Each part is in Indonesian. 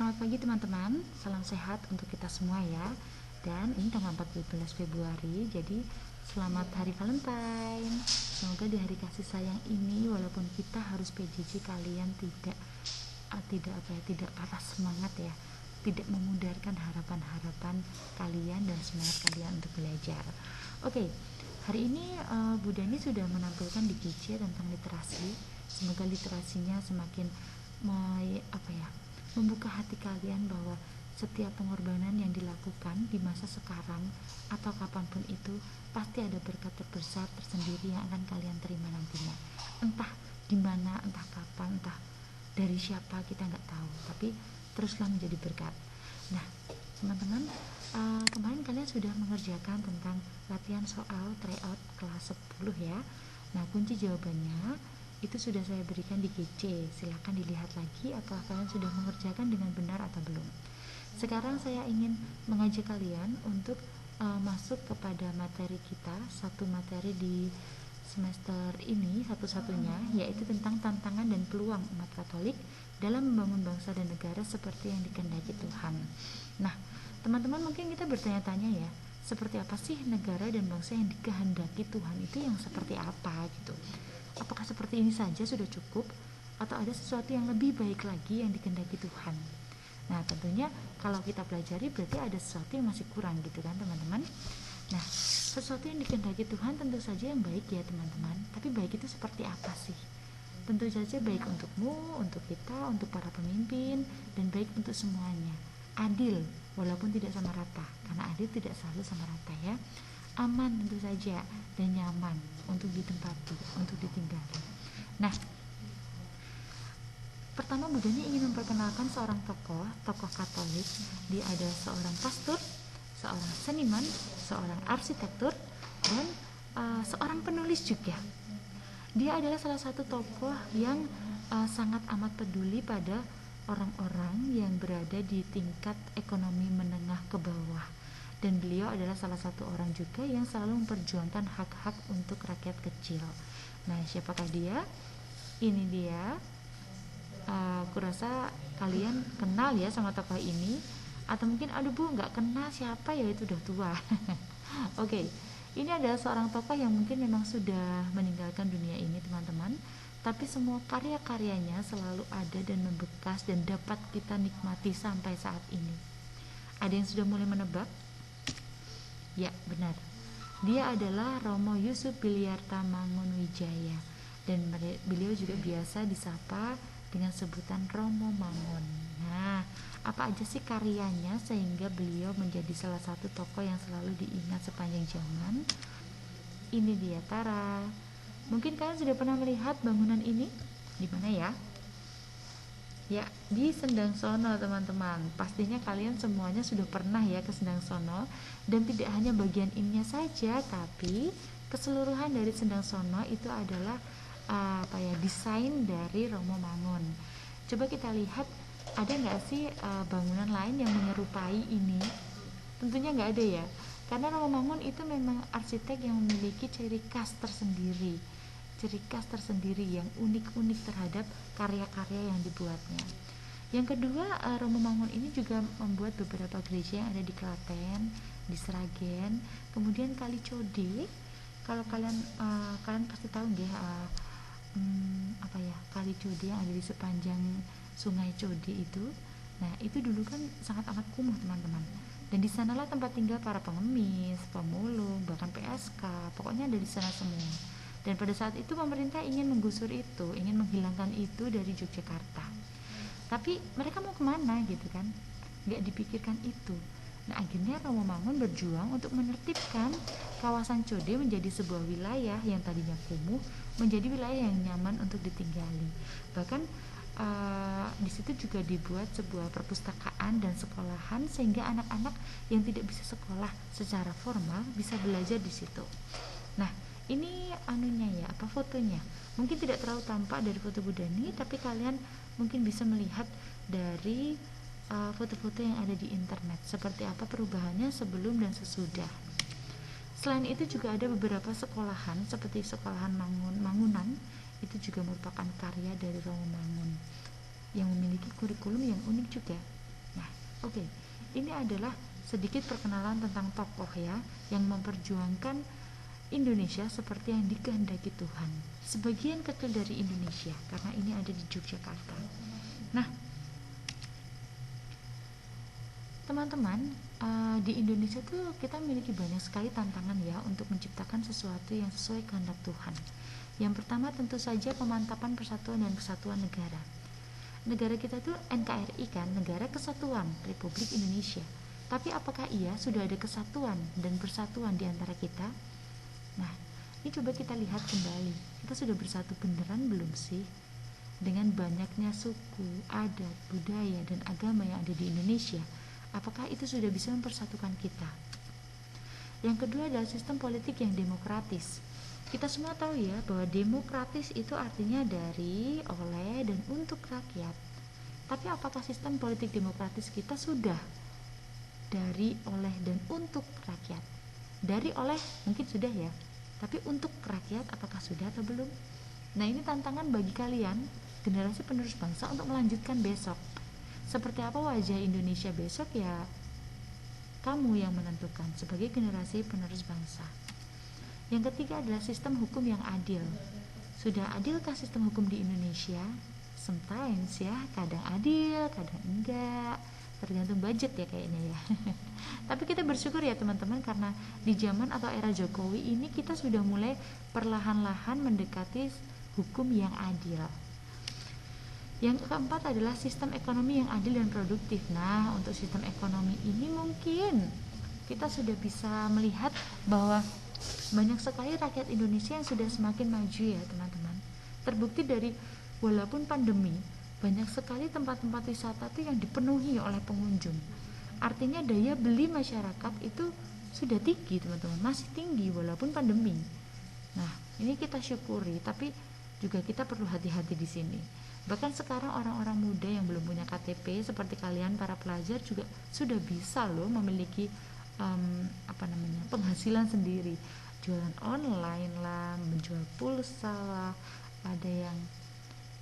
Selamat pagi teman-teman, salam sehat untuk kita semua ya. Dan ini tanggal 14 Februari, jadi selamat hari Valentine. Semoga di hari kasih sayang ini, walaupun kita harus PJJ, kalian tidak patah semangat ya, tidak memudarkan harapan-harapan kalian dan semangat kalian untuk belajar. Oke, hari ini Bu Dani sudah menampilkan di GC tentang literasi. Semoga literasinya semakin membuka hati kalian bahwa setiap pengorbanan yang dilakukan di masa sekarang atau kapanpun itu pasti ada berkat terbesar tersendiri yang akan kalian terima nantinya. Entah gimana, entah kapan, entah dari siapa, kita nggak tahu, tapi teruslah menjadi berkat. Nah teman-teman, kemarin kalian sudah mengerjakan tentang latihan soal tryout kelas 10 ya. Nah kunci jawabannya itu sudah saya berikan di GC, silahkan dilihat lagi apakah kalian sudah mengerjakan dengan benar atau belum. Sekarang saya ingin mengajak kalian untuk masuk kepada materi kita, satu materi di semester ini satu-satunya, yaitu tentang tantangan dan peluang umat Katolik dalam membangun bangsa dan negara seperti yang dikehendaki Tuhan. Nah teman-teman, mungkin kita bertanya-tanya ya, seperti apa sih negara dan bangsa yang dikehendaki Tuhan itu, yang seperti apa gitu. Apakah seperti ini saja sudah cukup atau ada sesuatu yang lebih baik lagi yang dikehendaki Tuhan? Nah tentunya kalau kita pelajari berarti ada sesuatu yang masih kurang gitu kan teman-teman. Nah sesuatu yang dikehendaki Tuhan tentu saja yang baik ya teman-teman, tapi baik itu seperti apa sih? Tentu saja baik untukmu, untuk kita, untuk para pemimpin, dan baik untuk semuanya. Adil walaupun tidak sama rata, karena adil tidak selalu sama rata ya. Aman tentu saja, dan nyaman untuk ditempati, untuk ditinggali. Nah pertama Bu Dani ingin memperkenalkan seorang tokoh Katolik. Dia ada seorang pastor, seorang seniman, seorang arsitektur, dan seorang penulis juga. Dia adalah salah satu tokoh yang sangat amat peduli pada orang-orang yang berada di tingkat ekonomi menengah ke bawah. Dan beliau adalah salah satu orang juga yang selalu memperjuangkan hak-hak untuk rakyat kecil. Nah siapakah dia? Ini dia. Kurasa kalian kenal ya sama tokoh ini, atau mungkin aduh Bu nggak kenal siapa ya, itu udah tua. Oke, ini adalah seorang tokoh yang mungkin memang sudah meninggalkan dunia ini teman-teman, tapi semua karya-karyanya selalu ada dan membekas dan dapat kita nikmati sampai saat ini. Ada yang sudah mulai menebak? Ya benar, dia adalah Romo Yusuf Biliarta Mangunwijaya, dan beliau juga biasa disapa dengan sebutan Romo Mangun. Nah apa aja sih karyanya sehingga beliau menjadi salah satu tokoh yang selalu diingat sepanjang zaman? Ini dia Tara. Mungkin kalian sudah pernah melihat bangunan ini di mana ya? Ya, di Sendang Sono teman-teman. Pastinya kalian semuanya sudah pernah ya ke Sendang Sono, dan tidak hanya bagian ininya saja, tapi keseluruhan dari Sendang Sono itu adalah desain dari Romo Mangun. Coba kita lihat, ada nggak sih bangunan lain yang menyerupai ini? Tentunya nggak ada ya, karena Romo Mangun itu memang arsitek yang memiliki ciri khas tersendiri yang unik-unik terhadap karya-karya yang dibuatnya. Yang kedua, Romo Mangun ini juga membuat beberapa gereja yang ada di Klaten, di Sragen, kemudian Kali Code. Kalau kalian pasti tahu nggih Kali Code yang ada di sepanjang Sungai Code itu. Nah itu dulu kan sangat amat kumuh teman-teman, dan di sanalah tempat tinggal para pengemis, pemulung, bahkan PSK, pokoknya ada di sana semua. Dan pada saat itu pemerintah ingin menggusur itu, ingin menghilangkan itu dari Yogyakarta. Tapi mereka mau kemana gitu kan? Nggak dipikirkan itu. Nah akhirnya Romo Mangun berjuang untuk menertibkan kawasan Code menjadi sebuah wilayah yang tadinya kumuh menjadi wilayah yang nyaman untuk ditinggali. Bahkan di situ juga dibuat sebuah perpustakaan dan sekolahan sehingga anak-anak yang tidak bisa sekolah secara formal bisa belajar di situ. Nah ini fotonya mungkin tidak terlalu tampak dari foto Bu Dani, tapi kalian mungkin bisa melihat dari foto-foto yang ada di internet seperti apa perubahannya sebelum dan sesudah. Selain itu juga ada beberapa sekolahan seperti sekolahan Mangunan, itu juga merupakan karya dari Romo Mangun yang memiliki kurikulum yang unik juga. Oke, ini adalah sedikit perkenalan tentang tokoh ya yang memperjuangkan Indonesia seperti yang dikehendaki Tuhan. Sebagian kecil dari Indonesia karena ini ada di Yogyakarta. Nah, teman-teman, di Indonesia tuh kita memiliki banyak sekali tantangan ya untuk menciptakan sesuatu yang sesuai kehendak Tuhan. Yang pertama tentu saja pemantapan persatuan dan kesatuan negara. Negara kita tuh NKRI kan, Negara Kesatuan Republik Indonesia. Tapi apakah iya sudah ada kesatuan dan persatuan di antara kita? Nah, ini coba kita lihat kembali. Kita sudah bersatu beneran belum sih? Dengan banyaknya suku, adat, budaya, dan agama yang ada di Indonesia, apakah itu sudah bisa mempersatukan kita? Yang kedua adalah sistem politik yang demokratis. Kita semua tahu ya bahwa demokratis itu artinya dari, oleh, dan untuk rakyat. Tapi apakah sistem politik demokratis kita sudah dari, oleh, dan untuk rakyat? Dari, oleh mungkin sudah ya, tapi untuk rakyat apakah sudah atau belum? Nah, ini tantangan bagi kalian, generasi penerus bangsa, untuk melanjutkan besok. Seperti apa wajah Indonesia besok ya kamu yang menentukan sebagai generasi penerus bangsa. Yang ketiga adalah sistem hukum yang adil. Sudah adilkah sistem hukum di Indonesia? Sometimes ya, kadang adil, kadang enggak, tergantung budget ya kayaknya ya. Tapi kita bersyukur ya teman-teman, karena di zaman atau era Jokowi ini kita sudah mulai perlahan-lahan mendekati hukum yang adil. Yang keempat adalah sistem ekonomi yang adil dan produktif. Nah, untuk sistem ekonomi ini mungkin kita sudah bisa melihat bahwa banyak sekali rakyat Indonesia yang sudah semakin maju ya teman-teman. Terbukti dari walaupun pandemi, banyak sekali tempat-tempat wisata itu yang dipenuhi oleh pengunjung. Artinya daya beli masyarakat itu sudah tinggi teman-teman, masih tinggi walaupun pandemi. Nah, ini kita syukuri, tapi juga kita perlu hati-hati di sini. Bahkan sekarang orang-orang muda yang belum punya KTP seperti kalian para pelajar juga sudah bisa loh memiliki penghasilan sendiri, jualan online lah, menjual pulsa lah, ada yang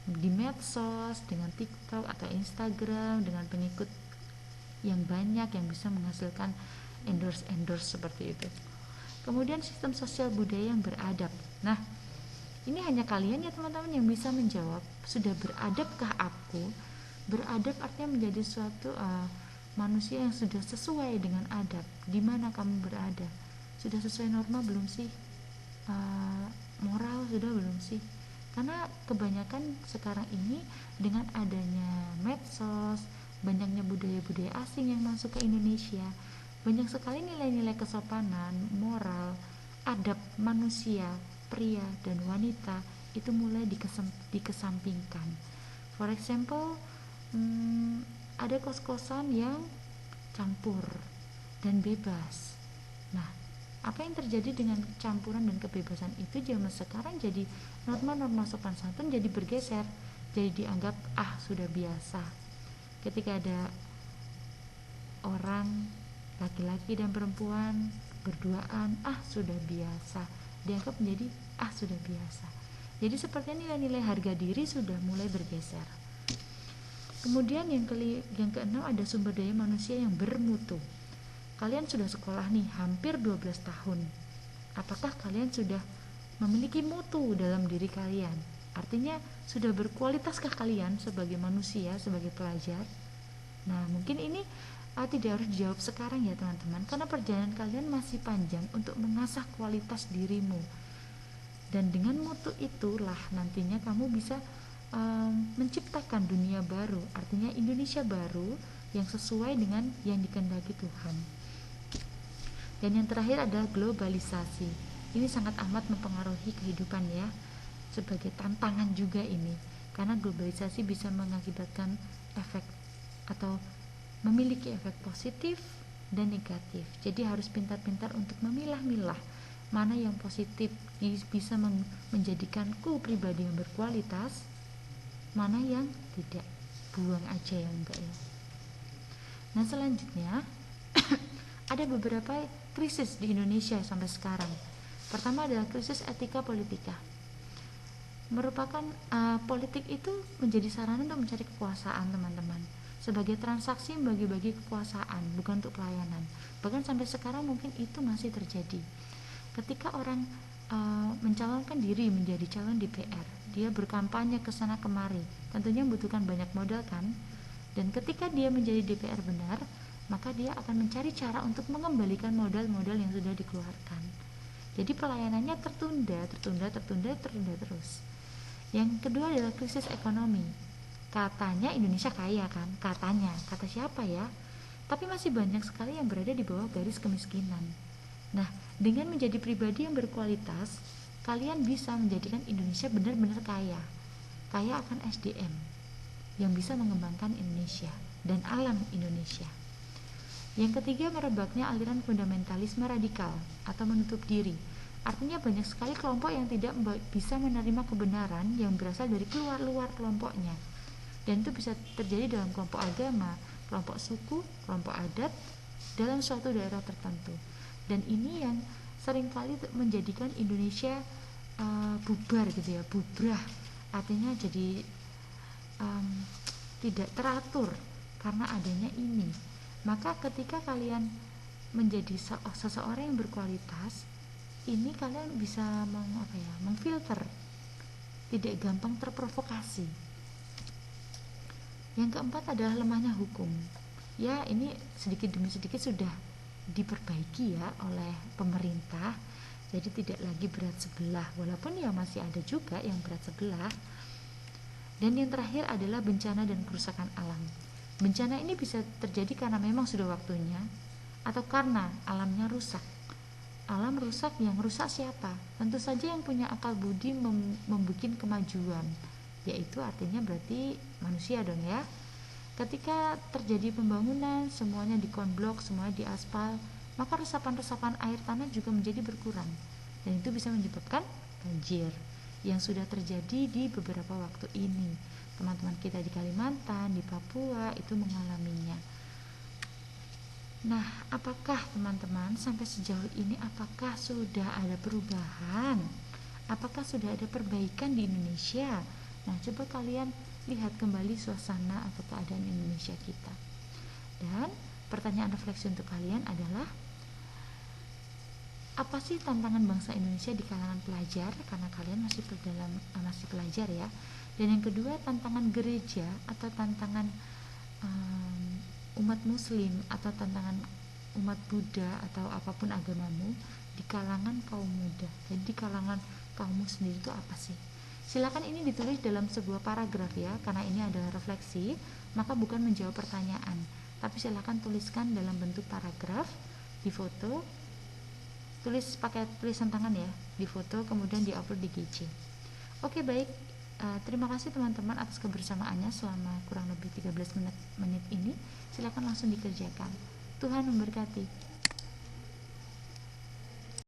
di medsos dengan TikTok atau Instagram dengan pengikut yang banyak yang bisa menghasilkan endorse seperti itu. Kemudian sistem sosial budaya yang beradab. Nah, ini hanya kalian ya teman-teman yang bisa menjawab, sudah beradabkah aku? Beradab artinya menjadi suatu manusia yang sudah sesuai dengan adab. Di mana kamu berada? Sudah sesuai norma belum sih? Moral sudah belum sih? Karena kebanyakan sekarang ini dengan adanya medsos, banyaknya budaya-budaya asing yang masuk ke Indonesia, banyak sekali nilai-nilai kesopanan, moral, adab manusia, pria dan wanita itu mulai dikesampingkan. For example, ada kos-kosan yang campur dan bebas. Nah, apa yang terjadi dengan campuran dan kebebasan itu zaman sekarang jadi norma-norma sopan santun jadi bergeser, jadi dianggap sudah biasa. Ketika ada orang laki-laki dan perempuan berduaan, sudah biasa, dianggap menjadi sudah biasa. Jadi sepertinya nilai-nilai harga diri sudah mulai bergeser. Kemudian yang keenam ada sumber daya manusia yang bermutu. Kalian sudah sekolah nih hampir 12 tahun. Apakah kalian sudah memiliki mutu dalam diri kalian? Artinya sudah berkualitaskah kalian sebagai manusia, sebagai pelajar? Nah, mungkin ini tidak harus dijawab sekarang ya teman-teman, karena perjalanan kalian masih panjang untuk mengasah kualitas dirimu. Dan dengan mutu itulah nantinya kamu bisa menciptakan dunia baru, artinya Indonesia baru yang sesuai dengan yang dikehendaki Tuhan. Dan yang terakhir adalah globalisasi. Ini sangat amat mempengaruhi kehidupan ya, sebagai tantangan juga ini, karena globalisasi bisa mengakibatkan efek atau memiliki efek positif dan negatif. Jadi harus pintar-pintar untuk memilah-milah mana yang positif bisa menjadikanku pribadi yang berkualitas, mana yang tidak, buang aja yang enggak ya. Nah, selanjutnya ada beberapa krisis di Indonesia sampai sekarang. Pertama adalah krisis etika politika. Merupakan politik itu menjadi sarana untuk mencari kekuasaan teman-teman. sebagai transaksi bagi-bagi kekuasaan, bukan untuk pelayanan. Bahkan sampai sekarang mungkin itu masih terjadi. Ketika orang mencalonkan diri menjadi calon DPR, dia berkampanye ke sana kemari, tentunya membutuhkan banyak modal kan. Dan ketika dia menjadi DPR benar, maka dia akan mencari cara untuk mengembalikan modal-modal yang sudah dikeluarkan. Jadi pelayanannya tertunda terus. Yang kedua adalah krisis ekonomi. Katanya Indonesia kaya kan, katanya, kata siapa ya? Tapi masih banyak sekali yang berada di bawah garis kemiskinan. Nah, dengan menjadi pribadi yang berkualitas, kalian bisa menjadikan Indonesia benar-benar kaya akan SDM yang bisa mengembangkan Indonesia dan alam Indonesia. Yang ketiga, merebaknya aliran fundamentalisme radikal atau menutup diri. Artinya banyak sekali kelompok yang tidak bisa menerima kebenaran yang berasal dari luar kelompoknya. Dan itu bisa terjadi dalam kelompok agama, kelompok suku, kelompok adat dalam suatu daerah tertentu. Dan ini yang seringkali menjadikan Indonesia bubar gitu ya, bubrah. Artinya jadi tidak teratur karena adanya ini. Maka ketika kalian menjadi seseorang yang berkualitas, ini kalian bisa memfilter, tidak gampang terprovokasi. Yang keempat adalah lemahnya hukum. Ya, ini sedikit demi sedikit sudah diperbaiki ya oleh pemerintah, jadi tidak lagi berat sebelah, walaupun ya masih ada juga yang berat sebelah. Dan yang terakhir adalah bencana dan kerusakan alam. Bencana ini bisa terjadi karena memang sudah waktunya, atau karena alamnya rusak. Alam rusak, yang rusak siapa? Tentu saja yang punya akal budi membuat kemajuan, yaitu artinya berarti manusia dong ya. Ketika terjadi pembangunan, semuanya dikonblok, semuanya diaspal, maka resapan-resapan air tanah juga menjadi berkurang, dan itu bisa menyebabkan banjir yang sudah terjadi di beberapa waktu ini. Teman-teman kita di Kalimantan, di Papua itu mengalaminya. Nah, apakah teman-teman sampai sejauh ini apakah sudah ada perubahan? Apakah sudah ada perbaikan di Indonesia? Nah, coba kalian lihat kembali suasana atau keadaan Indonesia kita. Dan pertanyaan refleksi untuk kalian adalah, apa sih tantangan bangsa Indonesia di kalangan pelajar? Karena kalian masih pelajar ya. Dan yang kedua, tantangan gereja atau tantangan umat muslim atau tantangan umat Buddha atau apapun agamamu di kalangan kaum muda. Jadi di kalangan kaummu sendiri itu apa sih? Silakan ini ditulis dalam sebuah paragraf ya, karena ini adalah refleksi, maka bukan menjawab pertanyaan, tapi silakan tuliskan dalam bentuk paragraf, di foto, tulis pakai tulisan tangan ya, di foto kemudian diupload di GC. Oke, baik. Terima kasih teman-teman atas kebersamaannya selama kurang lebih 13 menit ini. Silakan langsung dikerjakan. Tuhan memberkati.